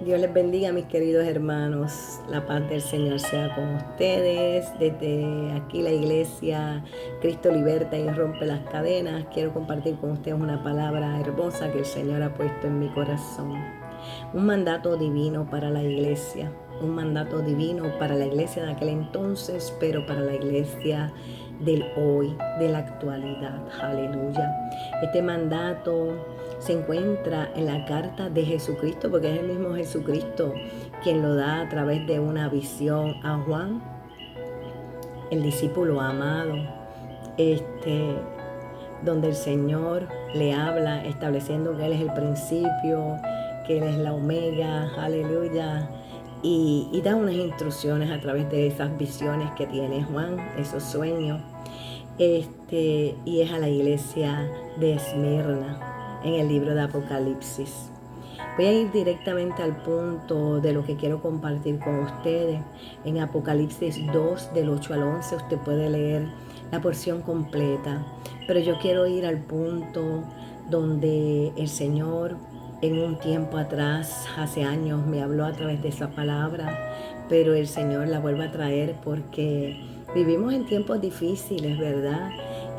Dios les bendiga, mis queridos hermanos. La paz del Señor sea con ustedes. Desde aquí la iglesia Cristo liberta y rompe las cadenas. Quiero compartir con ustedes una palabra hermosa que el Señor ha puesto en mi corazón. Un mandato divino para la iglesia. Un mandato divino para la iglesia de aquel entonces, pero para la iglesia del hoy, de la actualidad. Aleluya. Este mandato se encuentra en la carta de Jesucristo, porque es el mismo Jesucristo quien lo da a través de una visión a Juan, el discípulo amado, donde el Señor le habla estableciendo que Él es el principio, que Él es la omega, aleluya, y da unas instrucciones a través de esas visiones que tiene Juan, esos sueños, y es a la iglesia de Esmirna en el libro de Apocalipsis. Voy a ir directamente al punto de lo que quiero compartir con ustedes. En Apocalipsis 2, del 8 al 11, usted puede leer la porción completa. Pero yo quiero ir al punto donde el Señor en un tiempo atrás, hace años, me habló a través de esa palabra, pero el Señor la vuelve a traer porque vivimos en tiempos difíciles, ¿verdad?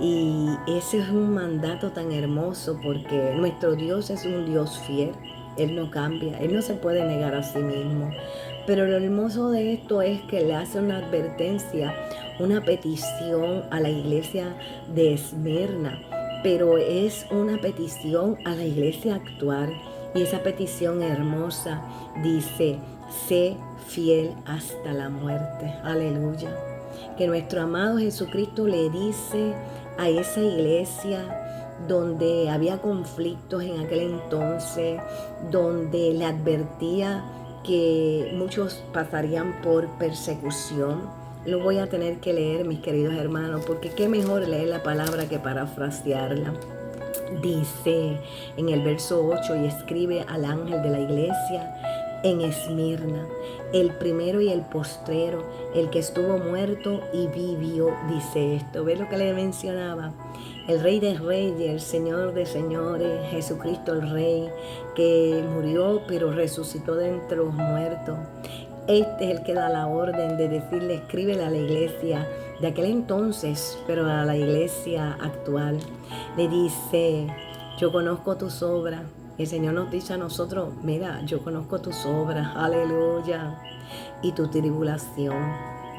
Y ese es un mandato tan hermoso porque nuestro Dios es un Dios fiel. Él no cambia, Él no se puede negar a sí mismo. Pero lo hermoso de esto es que le hace una advertencia, una petición a la iglesia de Esmirna, pero es una petición a la iglesia actual. Y esa petición hermosa dice, sé fiel hasta la muerte. Aleluya. Que nuestro amado Jesucristo le dice a esa iglesia donde había conflictos en aquel entonces, donde le advertía que muchos pasarían por persecución. Lo voy a tener que leer, mis queridos hermanos, porque qué mejor leer la palabra que parafrasearla. Dice en el verso 8, y escribe al ángel de la iglesia en Esmirna, el primero y el postrero, el que estuvo muerto y vivió, dice esto. ¿Ves lo que le mencionaba? El Rey de Reyes, el Señor de Señores, Jesucristo el Rey, que murió pero resucitó de entre los muertos. Este es el que da la orden de decirle, escríbele a la iglesia de aquel entonces, pero a la iglesia actual. Le dice, yo conozco tus obras. El Señor nos dice a nosotros, mira, yo conozco tus obras, aleluya, y tu tribulación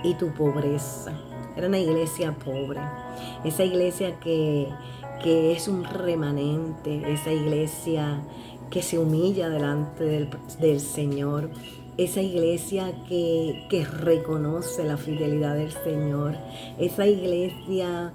y tu pobreza. Era una iglesia pobre, esa iglesia que es un remanente, esa iglesia que se humilla delante del Señor, esa iglesia que reconoce la fidelidad del Señor, esa iglesia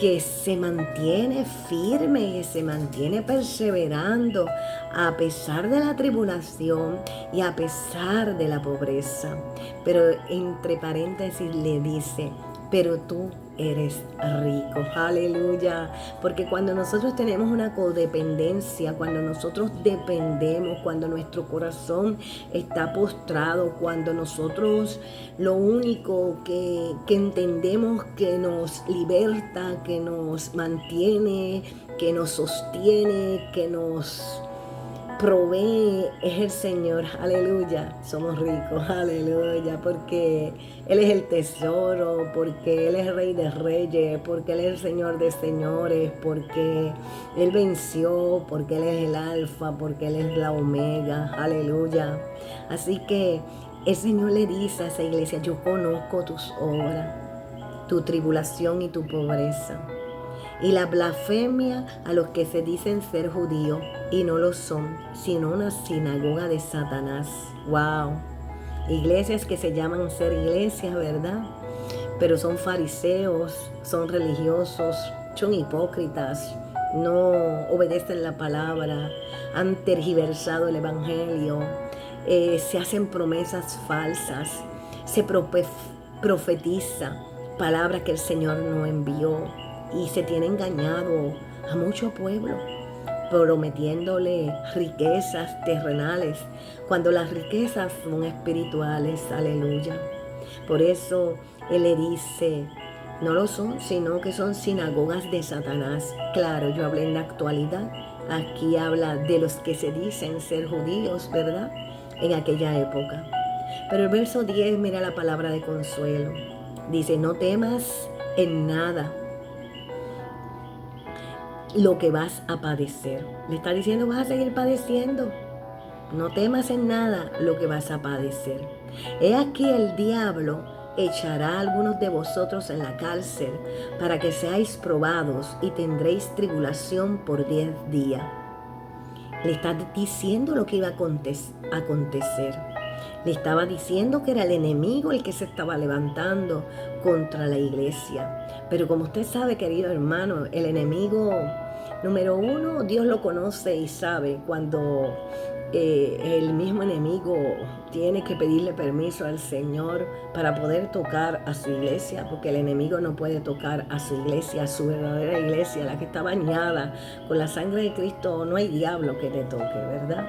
que se mantiene firme, que se mantiene perseverando a pesar de la tribulación y a pesar de la pobreza. Pero entre paréntesis le dice, pero tú eres rico, aleluya, porque cuando nosotros tenemos una codependencia, cuando nosotros dependemos, cuando nuestro corazón está postrado, cuando nosotros lo único que entendemos que nos liberta, que nos mantiene, que nos sostiene, que nos provee es el Señor, aleluya, somos ricos, aleluya, porque Él es el tesoro, porque Él es el Rey de Reyes, porque Él es el Señor de Señores, porque Él venció, porque Él es el Alfa, porque Él es la Omega, aleluya. Así que el Señor le dice a esa iglesia, yo conozco tus obras, tu tribulación y tu pobreza, y la blasfemia a los que se dicen ser judíos y no lo son, sino una sinagoga de Satanás. Wow. Iglesias que se llaman ser iglesias, ¿verdad? Pero son fariseos, son religiosos, son hipócritas, no obedecen la palabra, han tergiversado el evangelio, se hacen promesas falsas, se profetiza palabras que el Señor no envió. Y se tiene engañado a mucho pueblo, prometiéndole riquezas terrenales, cuando las riquezas son espirituales, aleluya. Por eso Él le dice, no lo son, sino que son sinagogas de Satanás. Claro, yo hablé en la actualidad, aquí habla de los que se dicen ser judíos, ¿verdad? en aquella época. Pero el verso 10, mira la palabra de consuelo. Dice, no temas en nada lo que vas a padecer. Le está diciendo, vas a seguir padeciendo. No temas en nada lo que vas a padecer. He aquí el diablo echará a algunos de vosotros en la cárcel para que seáis probados y tendréis tribulación por 10 días. Le está diciendo lo que iba a acontecer. Le estaba diciendo que era el enemigo el que se estaba levantando contra la iglesia. Pero como usted sabe, querido hermano, el enemigo número uno, Dios lo conoce y sabe cuando el mismo enemigo tiene que pedirle permiso al Señor para poder tocar a su iglesia, porque el enemigo no puede tocar a su iglesia, a su verdadera iglesia, la que está bañada con la sangre de Cristo. No hay diablo que te toque, ¿verdad?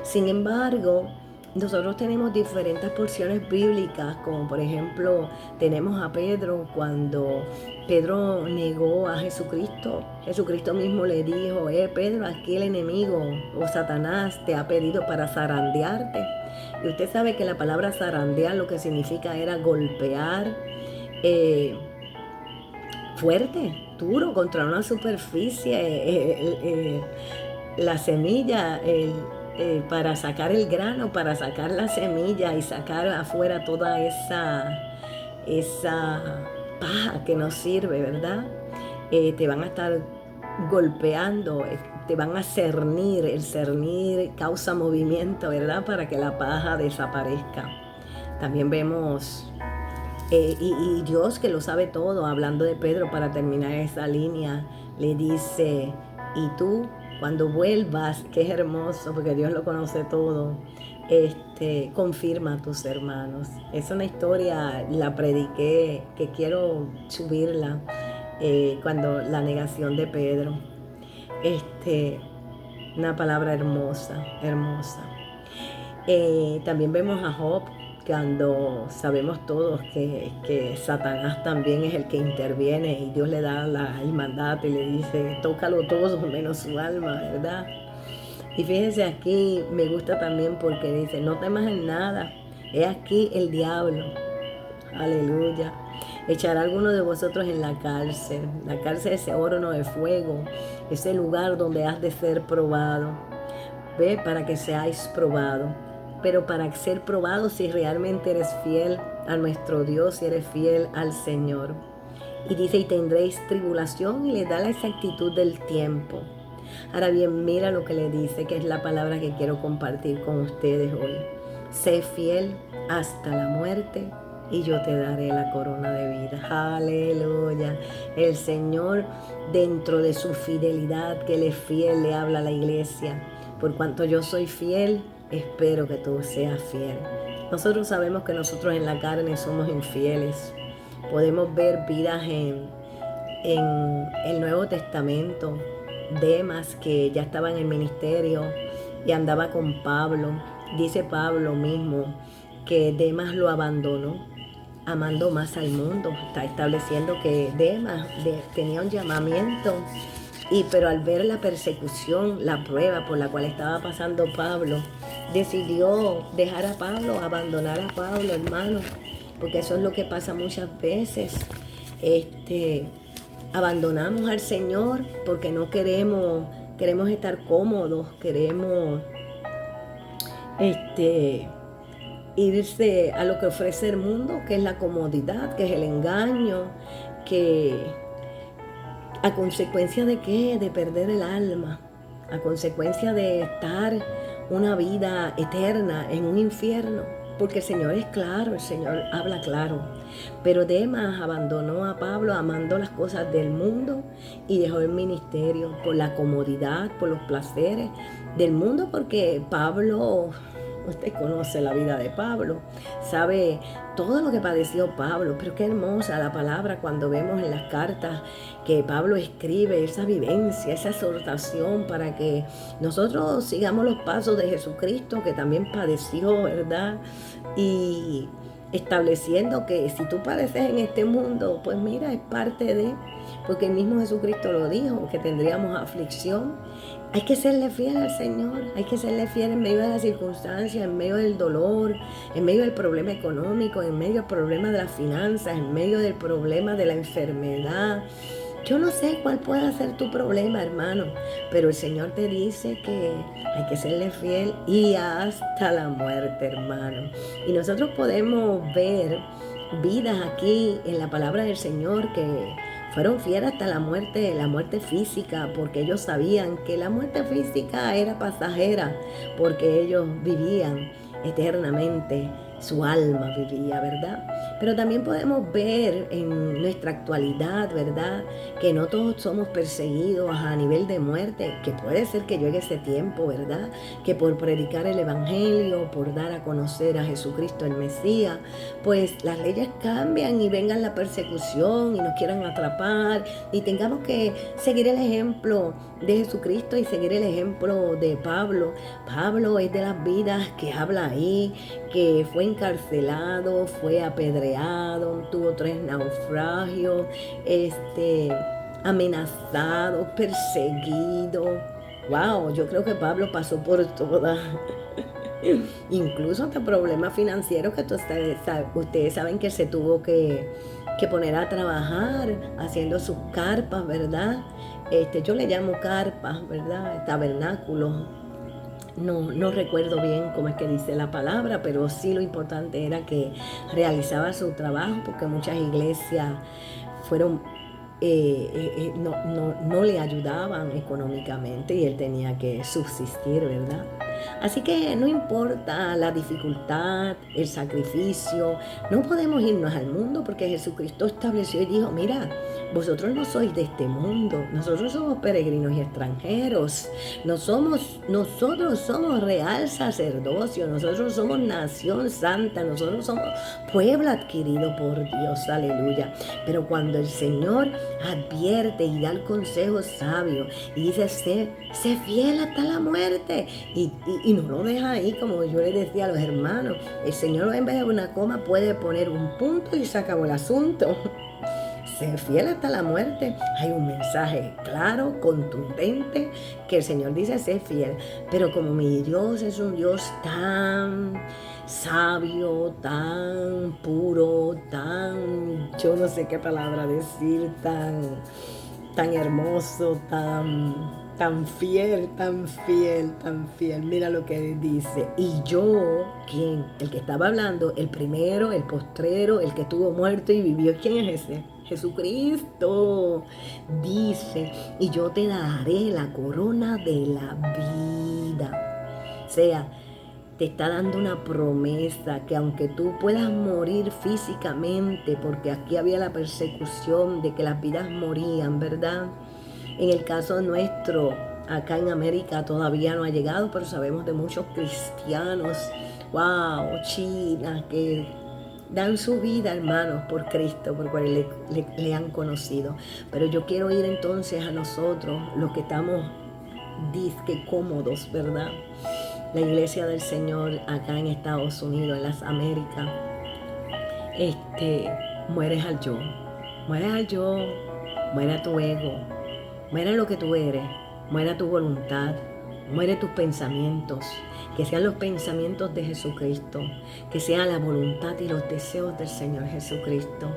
Sin embargo, nosotros tenemos diferentes porciones bíblicas, como por ejemplo tenemos a Pedro cuando Pedro negó a Jesucristo. Jesucristo mismo le dijo, Pedro, aquí el enemigo o Satanás te ha pedido para zarandearte. Y usted sabe que la palabra zarandear lo que significa era golpear fuerte, duro, contra una superficie, la semilla, para sacar el grano, para sacar la semilla y sacar afuera toda esa paja que nos sirve, ¿verdad? Te van a estar golpeando, te van a cernir. El cernir causa movimiento, ¿verdad? Para que la paja desaparezca. También vemos, y Dios que lo sabe todo, hablando de Pedro para terminar esa línea, le dice, y tú, cuando vuelvas, que es hermoso, porque Dios lo conoce todo, confirma a tus hermanos. Es una historia, la prediqué, que quiero subirla, cuando la negación de Pedro. Una palabra hermosa, hermosa. También vemos a Job, cuando sabemos todos que Satanás también es el que interviene y Dios le da el mandato y le dice, tócalo todo menos su alma, ¿verdad? Y fíjense aquí, me gusta también porque dice, no temas en nada, he aquí el diablo, aleluya, echará a alguno de vosotros en la cárcel. La cárcel es ese horno de fuego, ese lugar donde has de ser probado, ve, para que seáis probados. Pero para ser probado, si realmente eres fiel a nuestro Dios, si eres fiel al Señor. Y dice, y tendréis tribulación, y le da la exactitud del tiempo. Ahora bien, mira lo que le dice, que es la palabra que quiero compartir con ustedes hoy. Sé fiel hasta la muerte y yo te daré la corona de vida. Aleluya. El Señor, dentro de su fidelidad, que Él es fiel, le habla a la iglesia. Por cuanto yo soy fiel, espero que tú seas fiel. Nosotros sabemos que nosotros en la carne somos infieles. Podemos ver vidas en el Nuevo Testamento. Demas, que ya estaba en el ministerio y andaba con Pablo. Dice Pablo mismo que Demas lo abandonó, amando más al mundo. Está estableciendo que Demas tenía un llamamiento, pero al ver la persecución, la prueba por la cual estaba pasando Pablo, decidió dejar a Pablo, abandonar a Pablo, hermano, porque eso es lo que pasa muchas veces. Abandonamos al Señor porque no queremos estar cómodos, queremos irse a lo que ofrece el mundo, que es la comodidad, que es el engaño, que a consecuencia de ¿qué? De perder el alma, a consecuencia de estar una vida eterna en un infierno, porque el Señor es claro, el Señor habla claro. Pero Demas abandonó a Pablo amando las cosas del mundo y dejó el ministerio por la comodidad, por los placeres del mundo, porque Pablo, usted conoce la vida de Pablo, sabe todo lo que padeció Pablo, pero qué hermosa la palabra cuando vemos en las cartas que Pablo escribe esa vivencia, esa exhortación para que nosotros sigamos los pasos de Jesucristo, que también padeció, ¿verdad? Y estableciendo que si tú padeces en este mundo, pues mira, es parte de, porque el mismo Jesucristo lo dijo, que tendríamos aflicción. Hay que serle fiel al Señor, hay que serle fiel en medio de las circunstancias, en medio del dolor, en medio del problema económico, en medio del problema de las finanzas, en medio del problema de la enfermedad. Yo no sé cuál pueda ser tu problema, hermano, pero el Señor te dice que hay que serle fiel y hasta la muerte, hermano. Y nosotros podemos ver vidas aquí en la palabra del Señor que fueron fieles hasta la muerte física, porque ellos sabían que la muerte física era pasajera, porque ellos vivían eternamente, su alma vivía, ¿verdad? Pero también podemos ver en nuestra actualidad, ¿verdad? Que no todos somos perseguidos a nivel de muerte, que puede ser que llegue ese tiempo, ¿verdad? Que por predicar el Evangelio, por dar a conocer a Jesucristo el Mesías, pues las leyes cambian y vengan la persecución y nos quieran atrapar y tengamos que seguir el ejemplo de Jesucristo y seguir el ejemplo de Pablo. Pablo es de las vidas que habla ahí, que fue encarcelado, fue apedreado, tuvo 3 naufragios, amenazado, perseguido. Wow, yo creo que Pablo pasó por todas. Incluso hasta problemas financieros que ustedes saben que se tuvo que poner a trabajar haciendo sus carpas, ¿verdad? Yo le llamo carpas, ¿verdad? Tabernáculos. No recuerdo bien cómo es que dice la palabra, pero sí lo importante era que realizaba su trabajo, porque muchas iglesias fueron no le ayudaban económicamente y él tenía que subsistir, ¿verdad? Así que no importa la dificultad, el sacrificio, no podemos irnos al mundo, porque Jesucristo estableció y dijo, mira, vosotros no sois de este mundo, nosotros somos peregrinos y extranjeros, nosotros somos real sacerdocio, nosotros somos nación santa, nosotros somos pueblo adquirido por Dios, aleluya. Pero cuando el Señor advierte y da el consejo sabio y dice, sé fiel hasta la muerte, y no lo deja ahí, como yo le decía a los hermanos, el Señor en vez de una coma puede poner un punto y se acabó el asunto. Ser fiel hasta la muerte. Hay un mensaje claro, contundente, que el Señor dice ser fiel. Pero como mi Dios es un Dios tan sabio, tan puro, yo no sé qué palabra decir, tan hermoso, tan fiel, tan fiel, tan fiel. Mira lo que dice. Y yo, ¿quién? El que estaba hablando, el primero, el postrero, el que estuvo muerto y vivió. ¿Quién es ese? Jesucristo. Dice, y yo te daré la corona de la vida. O sea, te está dando una promesa que aunque tú puedas morir físicamente, porque aquí había la persecución de que las vidas morían, ¿verdad? En el caso nuestro, acá en América todavía no ha llegado, pero sabemos de muchos cristianos, wow, China, que dan su vida, hermanos, por Cristo, por cual le han conocido. Pero yo quiero ir entonces a nosotros, los que estamos disque cómodos, ¿verdad? La iglesia del Señor acá en Estados Unidos, en las Américas, mueres al yo, muere a tu ego, muere lo que tú eres, muere tu voluntad, muere tus pensamientos, que sean los pensamientos de Jesucristo, que sea la voluntad y los deseos del Señor Jesucristo.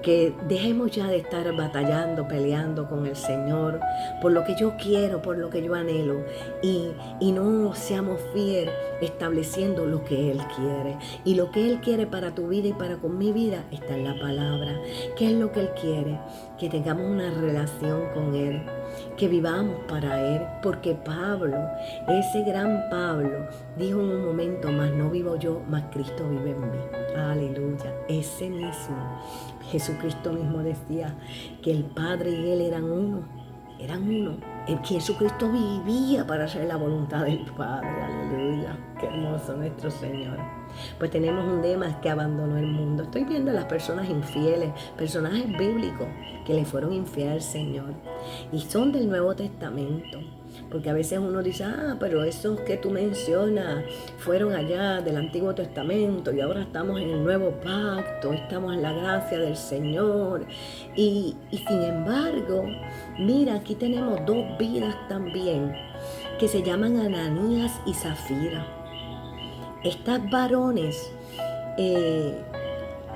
Que dejemos ya de estar batallando, peleando con el Señor por lo que yo quiero, por lo que yo anhelo, y no seamos fieles estableciendo lo que Él quiere. Y lo que Él quiere para tu vida y para con mi vida está en la palabra. ¿Qué es lo que Él quiere? Que tengamos una relación con Él, que vivamos para Él, porque Pablo, ese gran Pablo, dijo en un momento, más no vivo yo, más Cristo vive en mí. Aleluya, ese mismo. Jesucristo mismo decía que el Padre y Él eran uno. El que Jesucristo vivía para hacer la voluntad del Padre. Aleluya. Qué hermoso nuestro Señor. Pues tenemos un Demas que abandonó el mundo. Estoy viendo a las personas infieles, personajes bíblicos que le fueron infieles al Señor. Y son del Nuevo Testamento. Porque a veces uno dice, pero esos que tú mencionas fueron allá del Antiguo Testamento y ahora estamos en el Nuevo Pacto, estamos en la gracia del Señor. Y sin embargo, mira, aquí tenemos dos vidas también que se llaman Ananías y Zafira. Estas varones,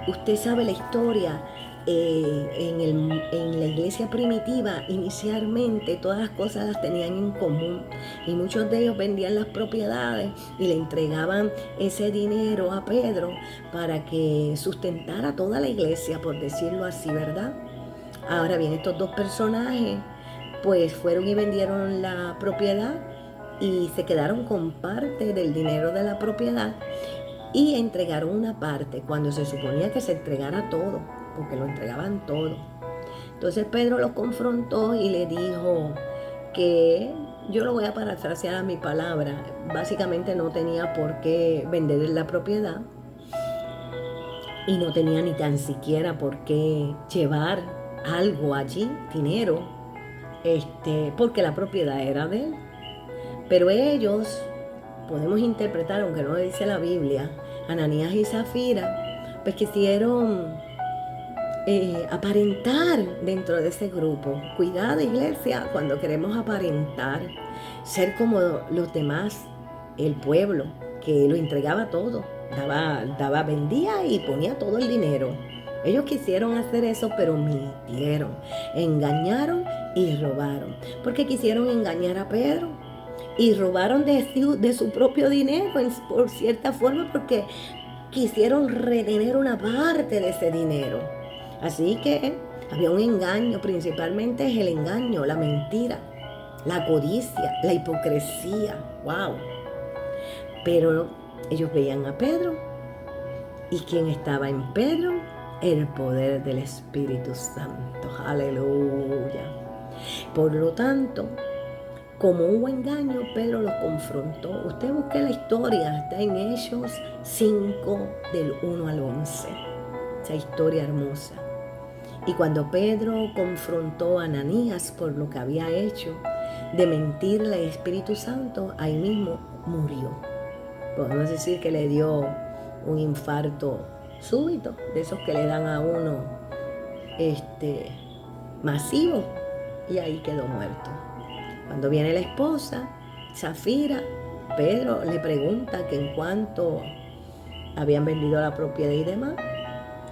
usted sabe la historia, en la iglesia primitiva, inicialmente todas las cosas las tenían en común y muchos de ellos vendían las propiedades y le entregaban ese dinero a Pedro para que sustentara toda la iglesia, por decirlo así, ¿verdad? Ahora bien, estos dos personajes pues fueron y vendieron la propiedad y se quedaron con parte del dinero de la propiedad y entregaron una parte cuando se suponía que se entregara todo, porque lo entregaban todo. Entonces Pedro los confrontó y le dijo que, yo lo voy a parafrasear a mi palabra, básicamente no tenía por qué vender la propiedad y no tenía ni tan siquiera por qué llevar algo allí, dinero, porque la propiedad era de él. Pero ellos, podemos interpretar, aunque no lo dice la Biblia, Ananías y Zafira, pues quisieron aparentar dentro de ese grupo. Cuidado, iglesia, cuando queremos aparentar, ser como los demás, el pueblo, que lo entregaba todo, vendía y ponía todo el dinero. Ellos quisieron hacer eso, pero mintieron, engañaron y robaron, porque quisieron engañar a Pedro y robaron de su propio dinero, por cierta forma, porque quisieron retener una parte de ese dinero. Así que había un engaño, principalmente es el engaño, la mentira, la codicia, la hipocresía. ¡Wow! Pero ellos veían a Pedro, y ¿quién estaba en Pedro? El poder del Espíritu Santo. ¡Aleluya! Por lo tanto, como hubo engaño, Pedro los confrontó. Usted busque la historia, está en Hechos 5, del 1 al 11. Esa historia hermosa. Y cuando Pedro confrontó a Ananías por lo que había hecho, de mentirle al Espíritu Santo, ahí mismo murió. Podemos decir que le dio un infarto súbito, de esos que le dan a uno masivo, y ahí quedó muerto. Cuando viene la esposa, Zafira, Pedro le pregunta que en cuánto habían vendido la propiedad y demás,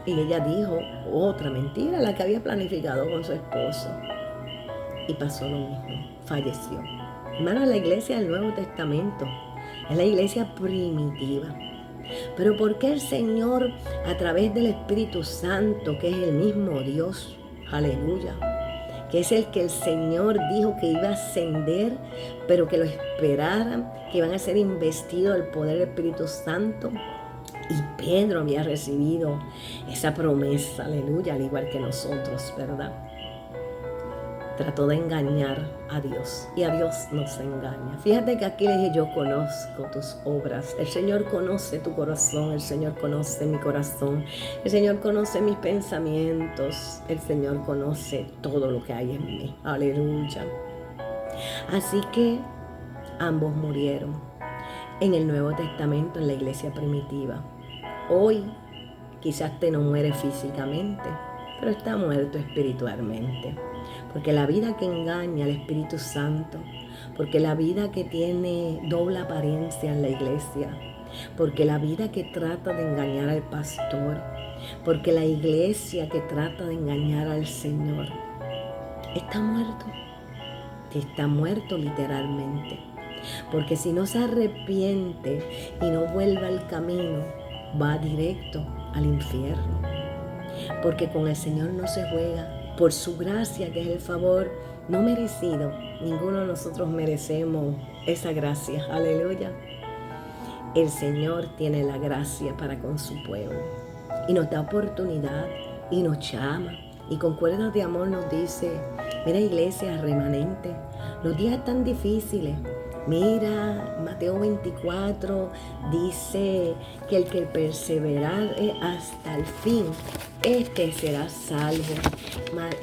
y ella dijo otra mentira, la que había planificado con su esposo, y pasó lo mismo, falleció. Hermanos, la iglesia del Nuevo Testamento es la iglesia primitiva. Pero ¿por qué el Señor, a través del Espíritu Santo, que es el mismo Dios, aleluya, que es el que el Señor dijo que iba a ascender, pero que lo esperaran, que iban a ser investidos del poder del Espíritu Santo? Y Pedro había recibido esa promesa, aleluya, al igual que nosotros, ¿verdad? Trató de engañar a Dios, y a Dios no se engaña. Fíjate que aquí le dije, yo conozco tus obras. El Señor conoce tu corazón, el Señor conoce mi corazón, el Señor conoce mis pensamientos, el Señor conoce todo lo que hay en mí. Aleluya. Así que ambos murieron en el Nuevo Testamento, en la iglesia primitiva. Hoy quizás te no muere físicamente, pero está muerto espiritualmente. Porque la vida que engaña al Espíritu Santo, porque la vida que tiene doble apariencia en la iglesia, porque la vida que trata de engañar al pastor, porque la iglesia que trata de engañar al Señor, está muerto literalmente. Porque si no se arrepiente y no vuelve al camino, va directo al infierno. Porque con el Señor no se juega. Por su gracia, que es el favor no merecido, ninguno de nosotros merecemos esa gracia. Aleluya. El Señor tiene la gracia para con su pueblo y nos da oportunidad y nos llama y con cuerdas de amor nos dice: mira, iglesia remanente, los días están difíciles, Mira, Mateo 24 dice que el que perseverare hasta el fin, este será salvo.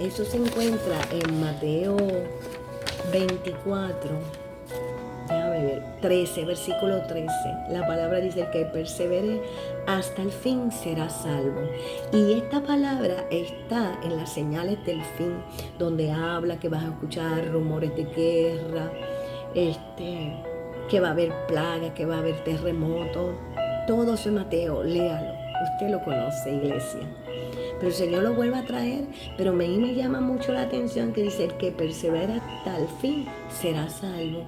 Eso se encuentra en Mateo 24, déjame ver, 13, versículo 13. La palabra dice: el que persevere hasta el fin será salvo. Y esta palabra está en las señales del fin, donde habla que vas a escuchar rumores de guerra, que va a haber plagas, que va a haber terremotos. Todo eso es Mateo, léalo. Usted lo conoce, iglesia. Pero el Señor lo vuelve a traer. Pero a mí me llama mucho la atención que dice: el que persevera hasta el fin será salvo.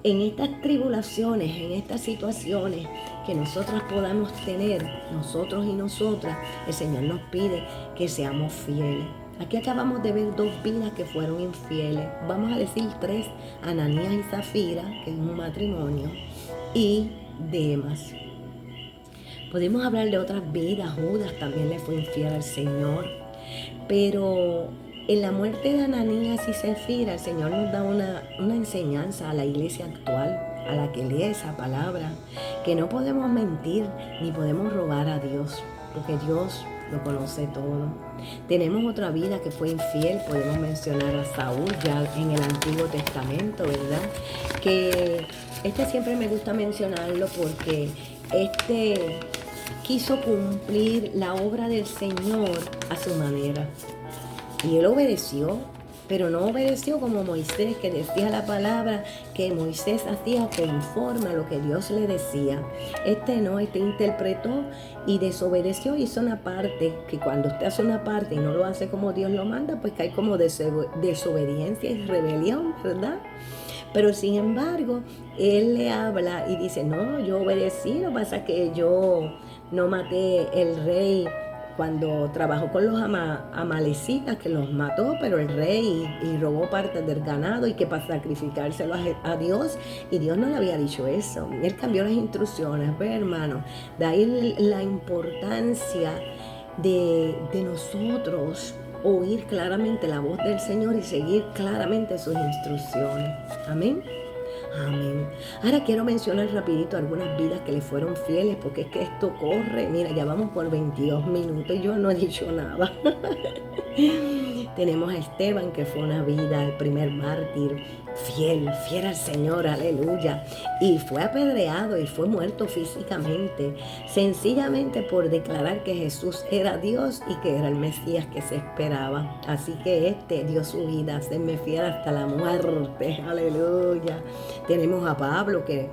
En estas tribulaciones, en estas situaciones que nosotras podamos tener, nosotros y nosotras, el Señor nos pide que seamos fieles. Aquí acabamos de ver 2 vidas que fueron infieles. Vamos a decir 3, Ananías y Zafira, que es un matrimonio, y Demas. Podemos hablar de otras vidas. Judas también le fue infiel al Señor. Pero en la muerte de Ananías y Zafira, el Señor nos da una enseñanza a la iglesia actual, a la que lee esa palabra, que no podemos mentir ni podemos robar a Dios, porque Dios lo conoce todo. Tenemos otra vida que fue infiel. Podemos mencionar a Saúl ya en el Antiguo Testamento, ¿verdad? Que siempre me gusta mencionarlo porque quiso cumplir la obra del Señor a su manera. Y él obedeció, pero no obedeció como Moisés, que decía la palabra que Moisés hacía conforme a lo que Dios le decía. No, interpretó y desobedeció, hizo una parte, que cuando usted hace una parte y no lo hace como Dios lo manda, pues cae como desobediencia y rebelión, ¿verdad? Pero sin embargo, él le habla y dice: no, yo obedecí, lo que pasa es que yo no maté el rey cuando trabajó con los amalecitas, que los mató, pero el rey y robó parte del ganado, y que para sacrificárselo a Dios, y Dios no le había dicho eso. Él cambió las instrucciones, ¿ves, hermano? De ahí la importancia de nosotros oír claramente la voz del Señor y seguir claramente sus instrucciones. Amén. Amén. Ahora quiero mencionar rapidito algunas vidas que le fueron fieles, porque es que esto corre. Mira, ya vamos por 22 minutos y yo no he dicho nada. Tenemos a Esteban, que fue una vida, el primer mártir, fiel al Señor, aleluya. Y fue apedreado y fue muerto físicamente, sencillamente por declarar que Jesús era Dios y que era el Mesías que se esperaba. Así que dio su vida, serme fiel hasta la muerte, aleluya. Tenemos a Pablo, que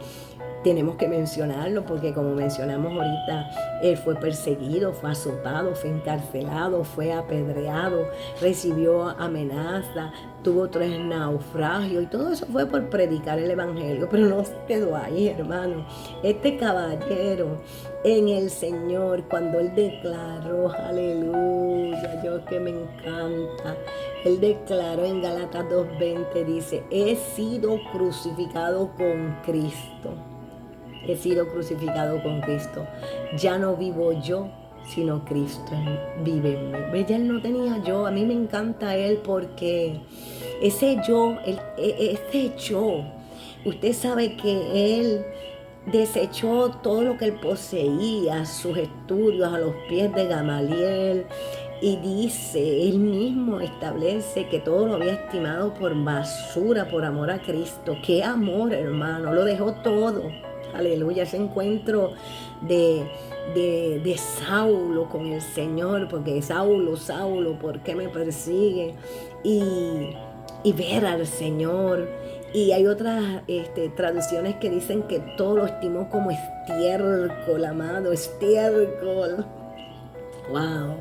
tenemos que mencionarlo porque, como mencionamos ahorita, él fue perseguido, fue azotado, fue encarcelado, fue apedreado, recibió amenazas, tuvo 3 naufragios, y todo eso fue por predicar el evangelio. Pero no se quedó ahí, hermano. Este caballero en el Señor, cuando él declaró, aleluya, yo que me encanta, él declaró en Gálatas 2:20, dice: he sido crucificado con Cristo. He sido crucificado con Cristo. Ya no vivo yo, sino Cristo vive en mí. ¿Ves? Ya él no tenía yo. A mí me encanta él porque ese yo, usted sabe que él desechó todo lo que él poseía, sus estudios a los pies de Gamaliel, y dice, él mismo establece que todo lo había estimado por basura por amor a Cristo. ¡Qué amor, hermano! Lo dejó todo. Aleluya, ese encuentro de Saulo con el Señor, porque Saulo, ¿por qué me persigue? Y ver al Señor. Y hay otras traducciones que dicen que todo lo estimó como estiércol, amado, estiércol. Wow.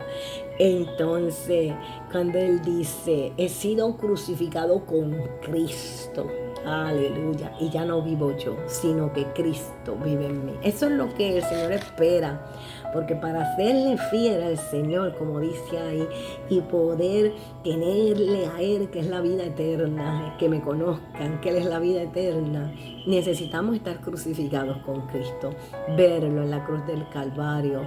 Entonces, cuando él dice, he sido crucificado con Cristo, aleluya, y ya no vivo yo, sino que Cristo vive en mí. Eso es lo que el Señor espera, porque para hacerle fiel al Señor, como dice ahí, y poder tenerle a Él, que es la vida eterna, que me conozcan, que Él es la vida eterna, necesitamos estar crucificados con Cristo, verlo en la cruz del Calvario,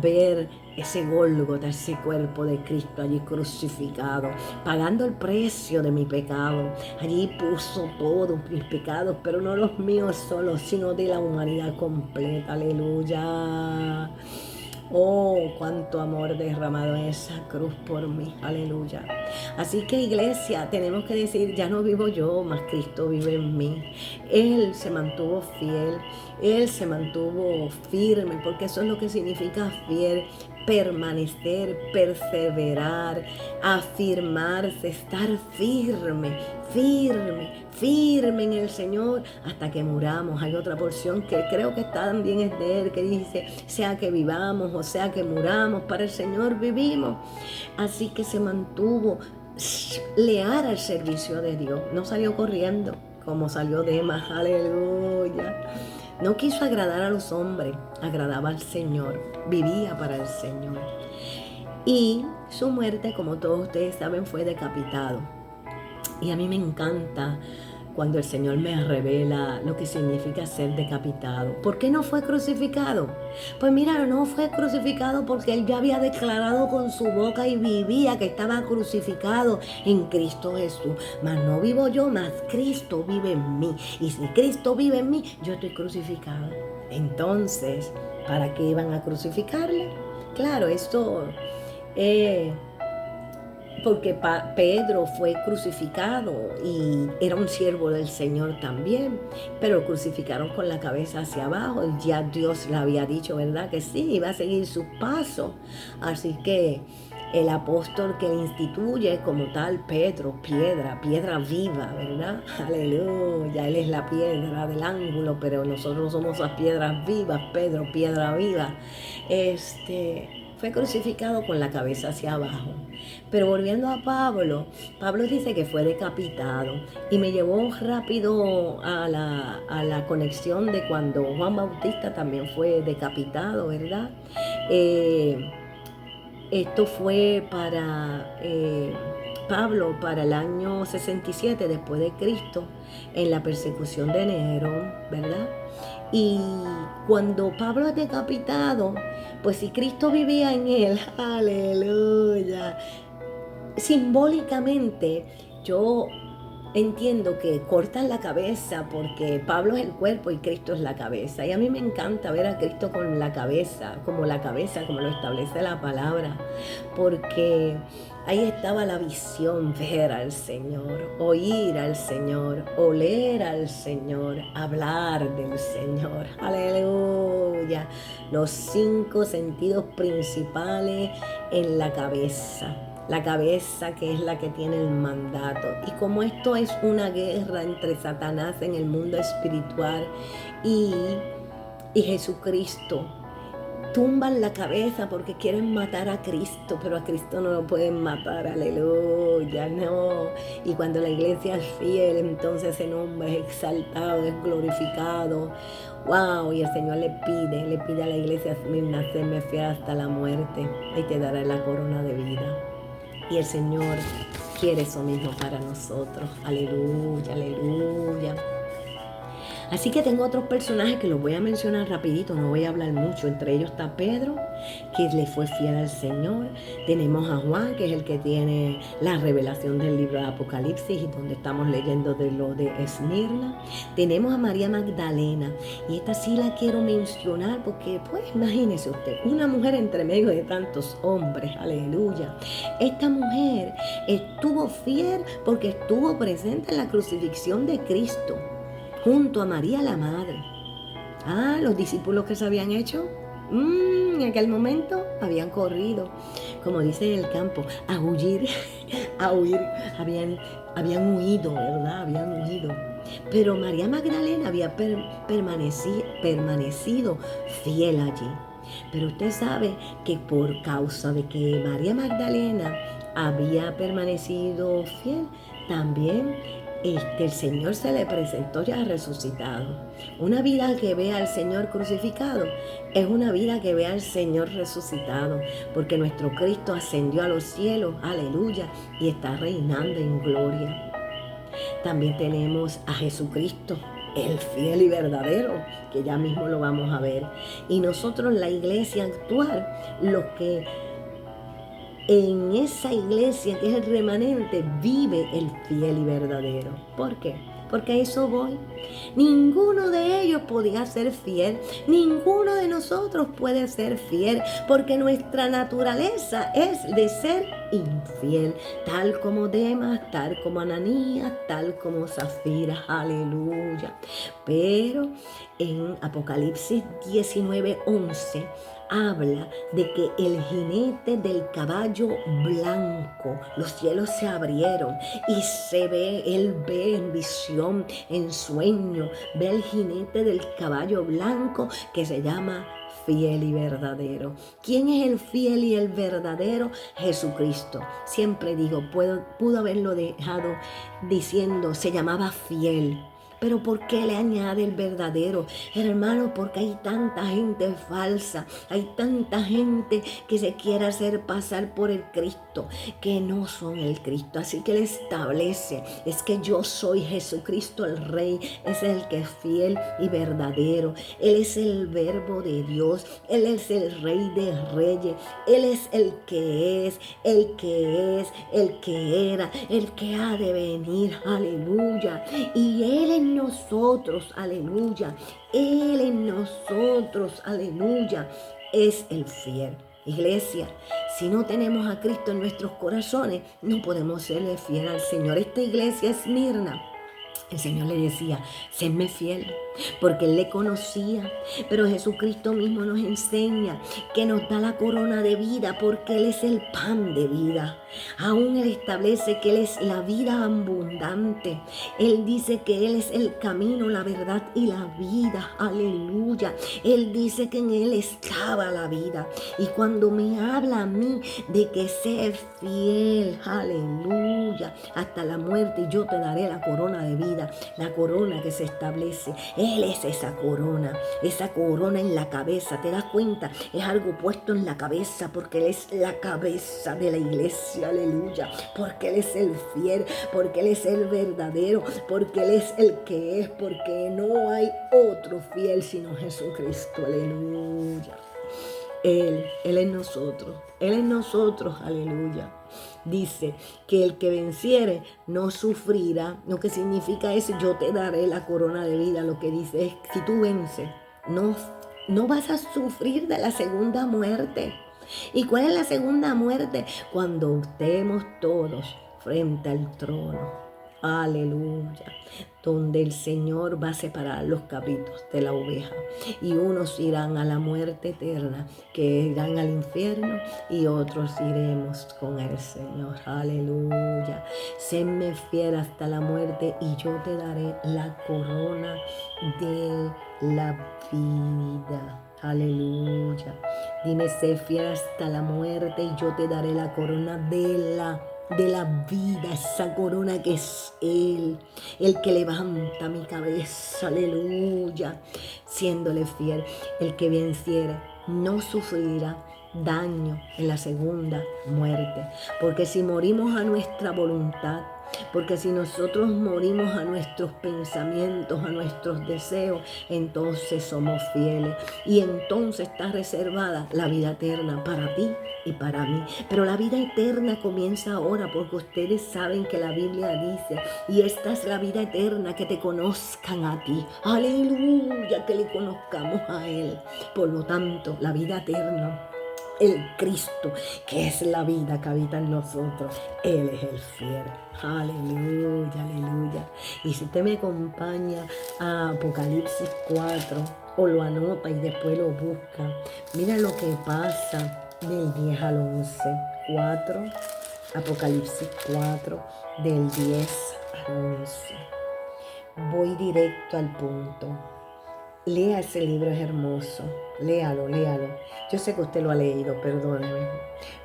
ver ese Gólgota, ese cuerpo de Cristo allí crucificado, pagando el precio de mi pecado. Allí puso todos mis pecados, pero no los míos solos, sino de la humanidad completa. Aleluya. Oh, cuánto amor derramado en esa cruz por mí. Aleluya. Así que, iglesia, tenemos que decir, ya no vivo yo, mas Cristo vive en mí. Él se mantuvo fiel, Él se mantuvo firme, porque eso es lo que significa fiel. Permanecer, perseverar, afirmarse, estar firme, firme en el Señor hasta que muramos. Hay otra porción que creo que también es de Él, que dice, sea que vivamos o sea que muramos, para el Señor vivimos. Así que se mantuvo leal al servicio de Dios. No salió corriendo como salió Demas. Aleluya. No quiso agradar a los hombres, agradaba al Señor, vivía para el Señor. Y su muerte, como todos ustedes saben, fue decapitado. Y a mí me encanta cuando el Señor me revela lo que significa ser decapitado. ¿Por qué no fue crucificado? Pues mira, no fue crucificado porque Él ya había declarado con su boca y vivía que estaba crucificado en Cristo Jesús. Mas no vivo yo, mas Cristo vive en mí. Y si Cristo vive en mí, yo estoy crucificado. Entonces, ¿para qué iban a crucificarle? Claro, esto porque Pedro fue crucificado y era un siervo del Señor también, pero lo crucificaron con la cabeza hacia abajo y ya Dios le había dicho, ¿verdad? Que sí, iba a seguir sus pasos. Así que el apóstol que le instituye como tal, Pedro, piedra viva, ¿verdad? Aleluya, Él es la piedra del ángulo, pero nosotros somos las piedras vivas. Pedro, piedra viva, fue crucificado con la cabeza hacia abajo. Pero volviendo a Pablo dice que fue decapitado y me llevó rápido a la conexión de cuando Juan Bautista también fue decapitado, ¿verdad? Esto fue para Pablo para el año 67 después de Cristo, en la persecución de Nerón, ¿verdad? Y cuando Pablo es decapitado, pues si Cristo vivía en él, aleluya, simbólicamente yo entiendo que cortan la cabeza porque Pablo es el cuerpo y Cristo es la cabeza. Y a mí me encanta ver a Cristo con la cabeza, como lo establece la palabra, porque ahí estaba la visión, ver al Señor, oír al Señor, oler al Señor, hablar del Señor. Aleluya. Los 5 sentidos principales en la cabeza. La cabeza, que es la que tiene el mandato. Y como esto es una guerra entre Satanás en el mundo espiritual y Jesucristo, tumban la cabeza porque quieren matar a Cristo, pero a Cristo no lo pueden matar, aleluya, no. Y cuando la iglesia es fiel, entonces ese nombre es exaltado, es glorificado. Wow, y el Señor le pide a la iglesia misma, serme fiel hasta la muerte, y te dará la corona de vida. Y el Señor quiere eso mismo para nosotros. Aleluya, aleluya. Así que tengo otros personajes que los voy a mencionar rapidito, no voy a hablar mucho. Entre ellos está Pedro, que le fue fiel al Señor. Tenemos a Juan, que es el que tiene la revelación del libro de Apocalipsis y donde estamos leyendo de lo de Esmirna. Tenemos a María Magdalena, y esta sí la quiero mencionar porque, pues, imagínese usted, una mujer entre medio de tantos hombres, aleluya. Esta mujer estuvo fiel porque estuvo presente en la crucifixión de Cristo, junto a María la Madre. Los discípulos que se habían hecho, en aquel momento habían corrido, como dicen en el campo, a huir, habían huido, ¿verdad? Habían huido. Pero María Magdalena había permanecido fiel allí. Pero usted sabe que por causa de que María Magdalena había permanecido fiel, también el Señor se le presentó ya resucitado. Una vida que ve al Señor crucificado es una vida que ve al Señor resucitado, porque nuestro Cristo ascendió a los cielos, aleluya, y está reinando en gloria. También tenemos a Jesucristo, el fiel y verdadero, que ya mismo lo vamos a ver. Y nosotros, la iglesia actual, los que en esa iglesia que es el remanente, vive el fiel y verdadero. ¿Por qué? Porque a eso voy. Ninguno de ellos podía ser fiel. Ninguno de nosotros puede ser fiel. Porque nuestra naturaleza es de ser infiel. Tal como Demas, tal como Ananías, tal como Zafira. Aleluya. Pero en Apocalipsis 19:11 habla de que el jinete del caballo blanco, los cielos se abrieron y él ve en visión, en sueño, ve el jinete del caballo blanco que se llama fiel y verdadero. ¿Quién es el fiel y el verdadero? Jesucristo. Siempre digo, pudo haberlo dejado diciendo, se llamaba fiel. Pero ¿por qué le añade el verdadero? Hermano, porque hay tanta gente falsa, hay tanta gente que se quiere hacer pasar por el Cristo, que no son el Cristo. Así que Él establece, es que yo soy Jesucristo el Rey, es el que es fiel y verdadero. Él es el verbo de Dios, Él es el Rey de Reyes, Él es el que es, el que es, el que era, el que ha de venir, aleluya. Y Él en nosotros, aleluya. Él en nosotros, aleluya, es el fiel. Iglesia, si no tenemos a Cristo en nuestros corazones, no podemos serle fiel al Señor. Esta iglesia es Esmirna. El Señor le decía, séme fiel, porque Él le conocía. Pero Jesucristo mismo nos enseña que nos da la corona de vida, porque Él es el pan de vida. Aún Él establece que Él es la vida abundante. Él dice que Él es el camino, la verdad y la vida. Aleluya. Él dice que en Él estaba la vida. Y cuando me habla a mí de que sé fiel, aleluya, hasta la muerte, yo te daré la corona de vida. La corona que se establece, Él es esa corona en la cabeza. ¿Te das cuenta? Es algo puesto en la cabeza, porque Él es la cabeza de la iglesia, aleluya, porque Él es el fiel, porque Él es el verdadero, porque Él es el que es, porque no hay otro fiel sino Jesucristo, aleluya. Él en nosotros, aleluya. Dice que el que venciere no sufrirá. Lo que significa es, yo te daré la corona de vida. Lo que dice es, si tú vences, no vas a sufrir de la segunda muerte. ¿Y cuál es la segunda muerte? Cuando estemos todos frente al trono. Aleluya, donde el Señor va a separar los cabritos de la oveja, y unos irán a la muerte eterna, que irán al infierno, y otros iremos con el Señor. Aleluya. Séme fiel hasta la muerte y yo te daré la corona de la vida. Aleluya. Dime, sé fiel hasta la muerte y yo te daré la corona de la vida, esa corona que es Él, el que levanta mi cabeza, aleluya, siéndole fiel. El que venciera no sufrirá daño en la segunda muerte, porque si morimos a nuestra voluntad, porque si nosotros morimos a nuestros pensamientos, a nuestros deseos, entonces somos fieles y entonces está reservada la vida eterna para ti y para mí. Pero la vida eterna comienza ahora, porque ustedes saben que la Biblia dice, y esta es la vida eterna, que te conozcan a ti. Aleluya, que le conozcamos a Él. Por lo tanto, la vida eterna, el Cristo, que es la vida que habita en nosotros, Él es el fiel. Aleluya, aleluya. Y si usted me acompaña a Apocalipsis 4, o lo anota y después lo busca, mira lo que pasa del 10 al 11. 4, Apocalipsis 4, del 10 al 11. Voy directo al punto. Lea ese libro, es hermoso. Léalo. Yo sé que usted lo ha leído, perdóneme,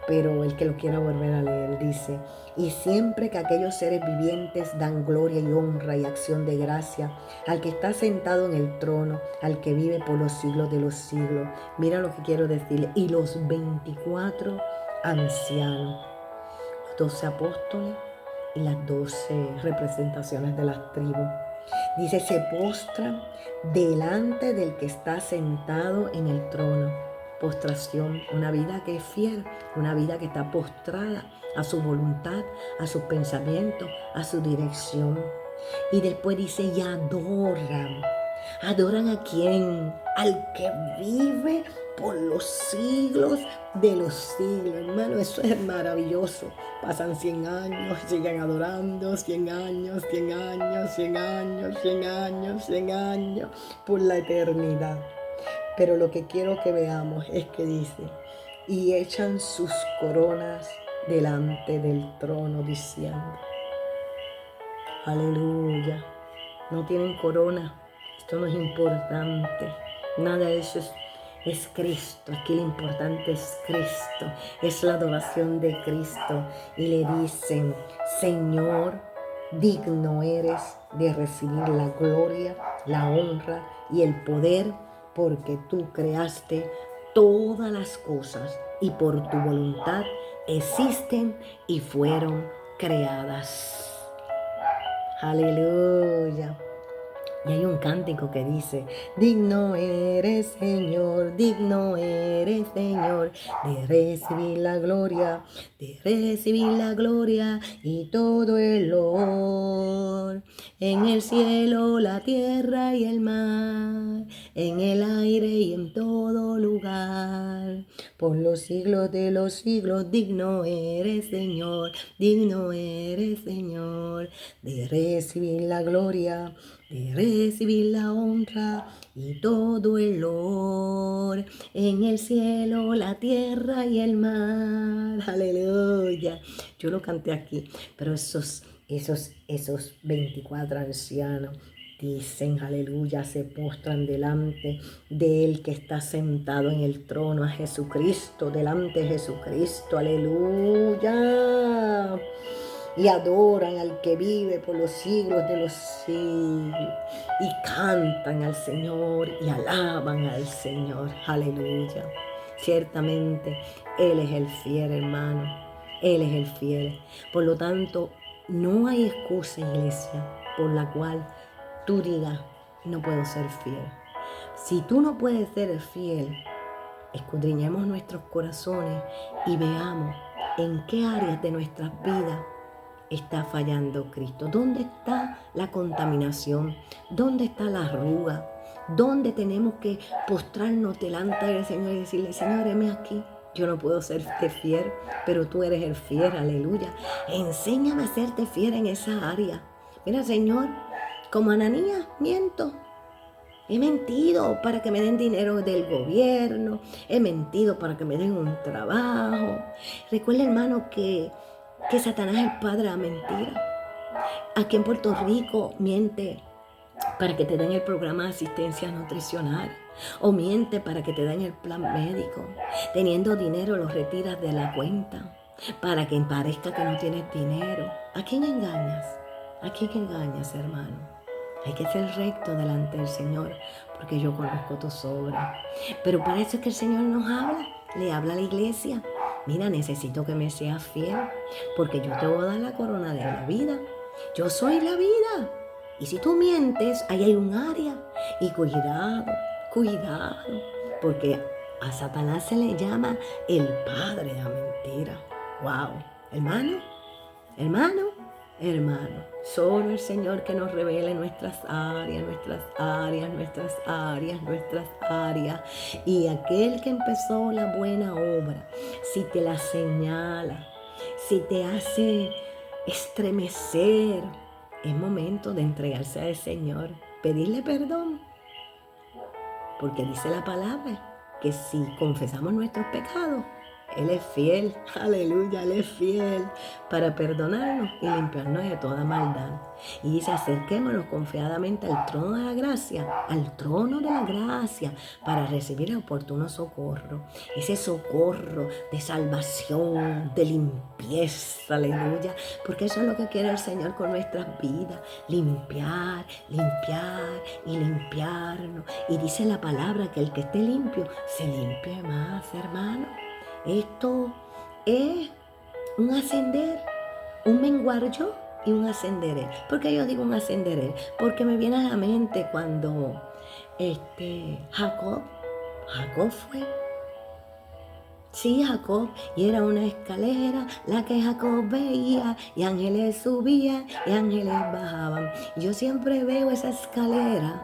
pero el que lo quiera volver a leer dice, y siempre que aquellos seres vivientes dan gloria y honra y acción de gracia al que está sentado en el trono, al que vive por los siglos de los siglos. Mira lo que quiero decirle. Y los 24 ancianos, los 12 apóstoles y las 12 representaciones de las tribus, Dice, se postra delante del que está sentado en el trono. Postración, una vida que es fiel, una vida que está postrada a su voluntad, a sus pensamientos, a su dirección. Y después dice, y adoran. ¿Adoran a quién? Al que vive por los siglos de los siglos. Hermano, eso es maravilloso. Pasan 100 años, siguen adorando, 100 años, 100 años, 100 años, 100 años, 100 años, por la eternidad. Pero lo que quiero que veamos es que dice, y echan sus coronas delante del trono diciendo, aleluya. No tienen corona, esto no es importante, nada de eso es Cristo. Aquí lo importante es Cristo, es la adoración de Cristo. Y le dicen, Señor, digno eres de recibir la gloria, la honra y el poder, porque tú creaste todas las cosas y por tu voluntad existen y fueron creadas. Aleluya. Y hay un cántico que dice, digno eres Señor de recibir la gloria, y todo el honor. En el cielo, la tierra y el mar, en el aire y en todo lugar. Por los siglos de los siglos, digno eres Señor de recibir la gloria, de recibir la honra y todo el honor, en el cielo, la tierra y el mar. Aleluya. Yo lo canté aquí, pero esos 24 ancianos dicen, aleluya, se postran delante del que está sentado en el trono, a Jesucristo, delante de Jesucristo, aleluya. Y adoran al que vive por los siglos de los siglos. Y cantan al Señor y alaban al Señor. Aleluya. Ciertamente, Él es el fiel, hermano. Él es el fiel. Por lo tanto, no hay excusa, iglesia, por la cual tú digas, no puedo ser fiel. Si tú no puedes ser fiel, escudriñemos nuestros corazones y veamos en qué áreas de nuestras vidas está fallando Cristo. ¿Dónde está la contaminación? ¿Dónde está la arruga? ¿Dónde tenemos que postrarnos delante del Señor y decirle, Señor, heme aquí? Yo no puedo serte fiel, pero tú eres el fiel, aleluya. Enséñame a serte fiel en esa área. Mira, Señor, como Ananías, miento. He mentido para que me den dinero del gobierno. He mentido para que me den un trabajo. Recuerda, hermano, que Satanás es el padre de la mentira. Aquí en Puerto Rico miente para que te den el programa de asistencia nutricional, o miente para que te den el plan médico. Teniendo dinero lo retiras de la cuenta para que parezca que no tienes dinero. ¿A quién engañas? ¿A quién engañas, hermano? Hay que ser recto delante del Señor, porque yo conozco tus obras. Pero para eso es que el Señor nos habla, le habla a la iglesia. Mira, necesito que me seas fiel, porque yo te voy a dar la corona de la vida. Yo soy la vida. Y si tú mientes, ahí hay un área. Y cuidado, porque a Satanás se le llama el padre de la mentira. Wow, hermano, solo el Señor que nos revele nuestras áreas. Y aquel que empezó la buena obra, si te la señala, si te hace estremecer, es momento de entregarse al Señor, pedirle perdón, porque dice la palabra que si confesamos nuestros pecados, Él es fiel, aleluya, Él es fiel para perdonarnos y limpiarnos de toda maldad. Y dice, acerquémonos confiadamente al trono de la gracia, para recibir el oportuno socorro. Ese socorro de salvación, de limpieza, aleluya, porque eso es lo que quiere el Señor con nuestras vidas, limpiarnos. Y dice la palabra que el que esté limpio, se limpie más, hermano. Esto es un ascender, un menguar yo, y un ascenderé. ¿Por qué yo digo un ascenderé? Porque me viene a la mente cuando Jacob fue. Sí, Jacob, y era una escalera la que Jacob veía, y ángeles subían y ángeles bajaban. Yo siempre veo esa escalera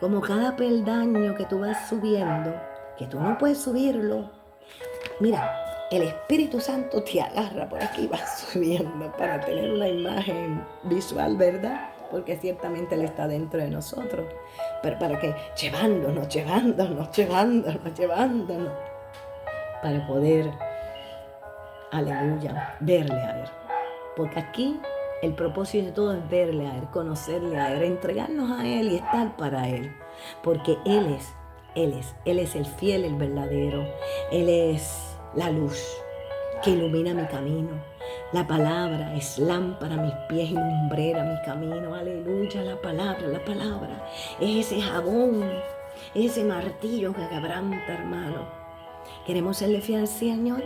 como cada peldaño que tú vas subiendo, que tú no puedes subirlo. Mira, el Espíritu Santo te agarra por aquí y vas subiendo para tener una imagen visual, ¿verdad? Porque ciertamente Él está dentro de nosotros. Pero para que llevándonos, para poder, aleluya, verle a Él. Porque aquí el propósito de todo es verle a Él, conocerle a Él, entregarnos a Él y estar para Él. Porque Él es el fiel, el verdadero. Él es la luz que ilumina mi camino. La palabra es lámpara a mis pies y lumbrera mi camino. Aleluya, la palabra. Es ese jabón, ese martillo que quebranta, hermano. ¿Queremos serle fiel al Señor?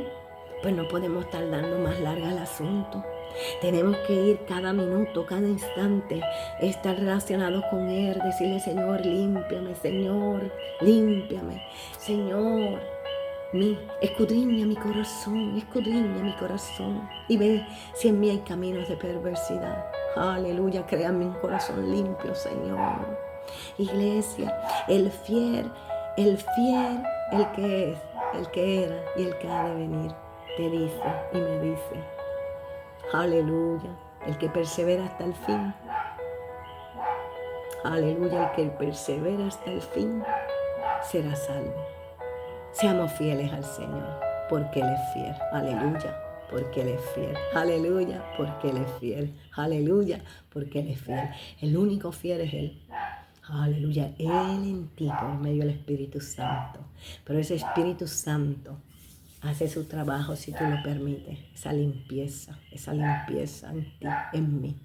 Pues no podemos estar dando más larga el asunto. Tenemos que ir cada minuto, cada instante, estar relacionados con Él, decirle, Señor, límpiame, Señor, límpiame, Señor, escudriña mi corazón y ve si en mí hay caminos de perversidad. Aleluya, créame un corazón limpio, Señor. Iglesia, el fiel, el que es, el que era y el que ha de venir, te dice y me dice, aleluya, el que persevera hasta el fin, aleluya, el que persevera hasta el fin será salvo. Seamos fieles al Señor, porque Él es fiel, aleluya, porque Él es fiel, aleluya, porque Él es fiel, aleluya, porque Él es fiel. El único fiel es Él. Aleluya, Él en ti por medio del Espíritu Santo. Pero ese Espíritu Santo hace su trabajo si tú lo permites. Esa limpieza en ti, en mí.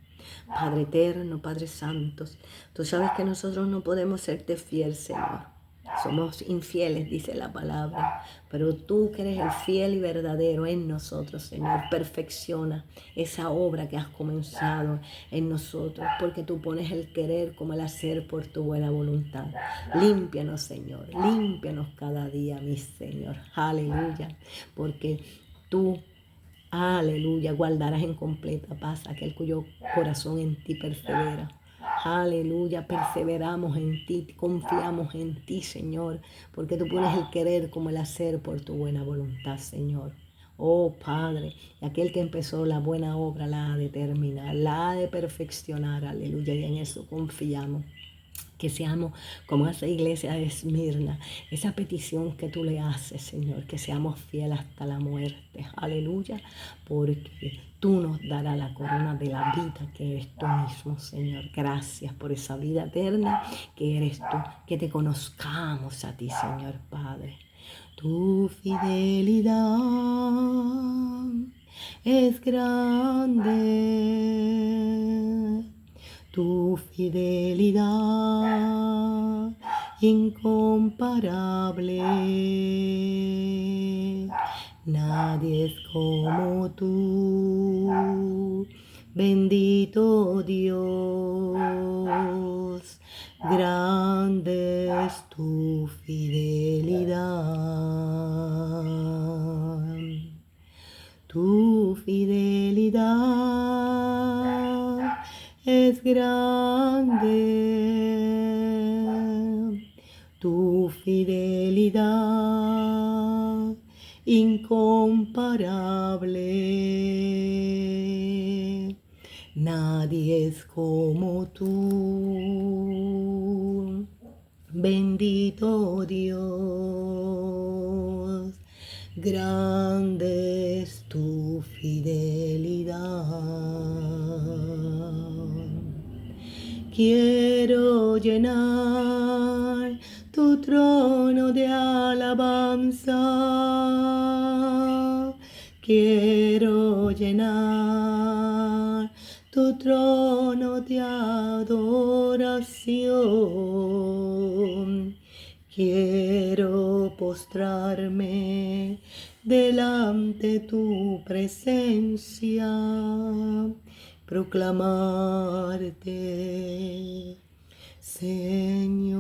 Padre eterno, Padre Santo, tú sabes que nosotros no podemos serte fiel, Señor. Somos infieles, dice la palabra, pero tú que eres el fiel y verdadero en nosotros, Señor, perfecciona esa obra que has comenzado en nosotros, porque tú pones el querer como el hacer por tu buena voluntad. Límpianos, Señor, límpianos cada día, mi Señor, aleluya, porque tú, aleluya, guardarás en completa paz aquel cuyo corazón en ti persevera. Aleluya, perseveramos en ti, confiamos en ti, Señor, porque tú pones el querer como el hacer por tu buena voluntad, Señor. Oh Padre, aquel que empezó la buena obra la ha de terminar, la ha de perfeccionar, aleluya, y en eso confiamos. Que seamos como esa iglesia de Esmirna, esa petición que tú le haces, Señor, que seamos fieles hasta la muerte, aleluya, porque tú nos darás la corona de la vida que eres tú mismo, Señor. Gracias por esa vida eterna que eres tú, que te conozcamos a ti, Señor Padre. Tu fidelidad es grande. Tu fidelidad incomparable, nadie es como tú, bendito Dios, grande es tu fidelidad. Tu fidelidad es grande, tu fidelidad incomparable, nadie es como tú, bendito Dios, grande es tu fidelidad. Quiero llenar tu trono de alabanza. Quiero llenar tu trono de adoración. Quiero postrarme delante tu presencia. proclamarte, Señor.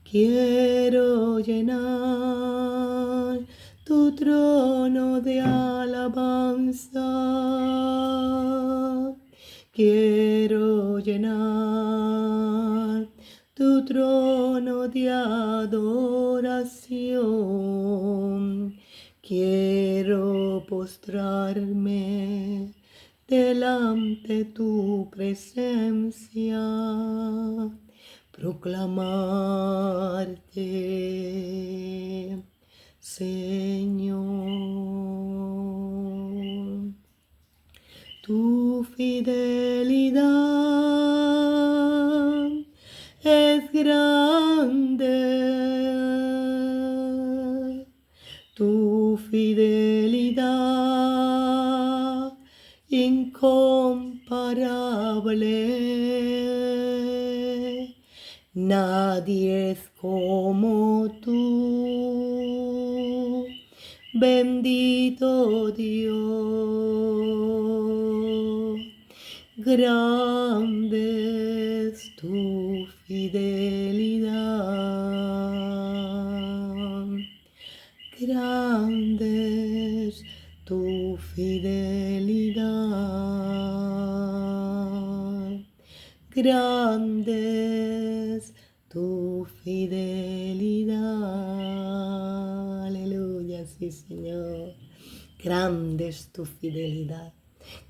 Quiero llenar tu trono de alabanza. Quiero llenar tu trono de adoración. Quiero postrarme delante tu presencia, proclamarte, Señor. Tu fidelidad es grande, tu fidelidad incomparable. Nadie es como tú, bendito Dios. Grande es tu fidelidad, grande es tu fidelidad, grande es tu fidelidad. Aleluya, sí, Señor. Grande es tu fidelidad.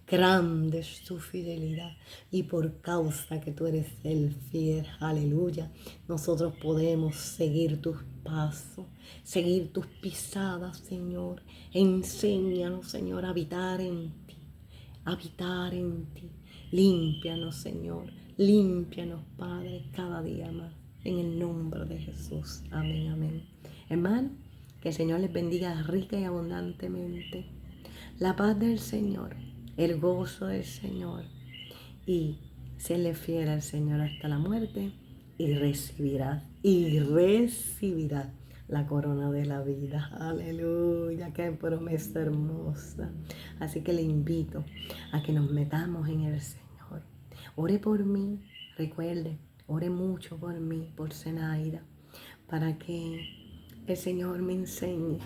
Grande es tu fidelidad y por causa que tú eres el fiel, aleluya, nosotros podemos seguir tus pasos, seguir tus pisadas, Señor. Enséñanos, Señor, a habitar en ti, habitar en ti. Límpianos, Señor, límpianos, Padre, cada día más, en el nombre de Jesús. Amén, amén. Hermano, que el Señor les bendiga rica y abundantemente. La paz del Señor, el gozo del Señor, y séle fiel al Señor hasta la muerte y recibirás la corona de la vida. Aleluya, qué promesa hermosa. Así que le invito a que nos metamos en el Señor. Ore por mí, recuerde, ore mucho por mí, por Zenaida, para que el Señor me enseñe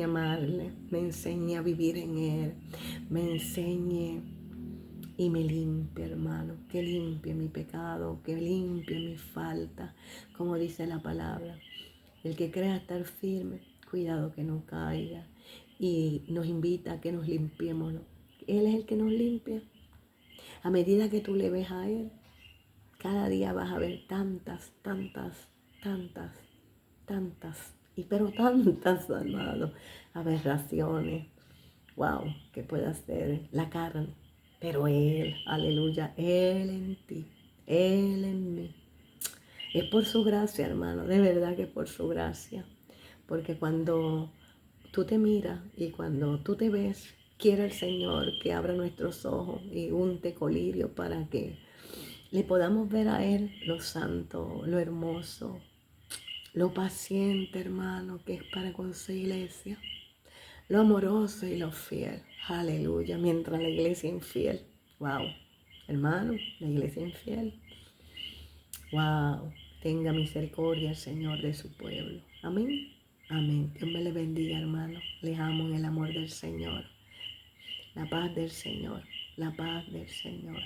a amarle, me enseñe a vivir en Él, me enseñe y me limpie, hermano, que limpie mi pecado, que limpie mi falta, como dice la palabra. El que crea estar firme, cuidado que no caiga, y nos invita a que nos limpiemos. Él es el que nos limpia. A medida que tú le ves a Él, cada día vas a ver tantas, pero tantas, amado, aberraciones, wow, que puede hacer la carne, pero Él, aleluya, Él en ti, Él en mí. Es por su gracia, hermano, de verdad que es por su gracia, porque cuando tú te miras y cuando tú te ves, quiere el Señor que abra nuestros ojos y unte colirio para que le podamos ver a Él lo santo, lo hermoso, lo paciente, hermano, que es para con su iglesia, lo amoroso y lo fiel. Aleluya, mientras la iglesia infiel. Wow, hermano, la iglesia infiel. Wow, tenga misericordia el Señor de su pueblo. Amén. Amén. Dios me le bendiga, hermano. Les amo en el amor del Señor. La paz del Señor. La paz del Señor.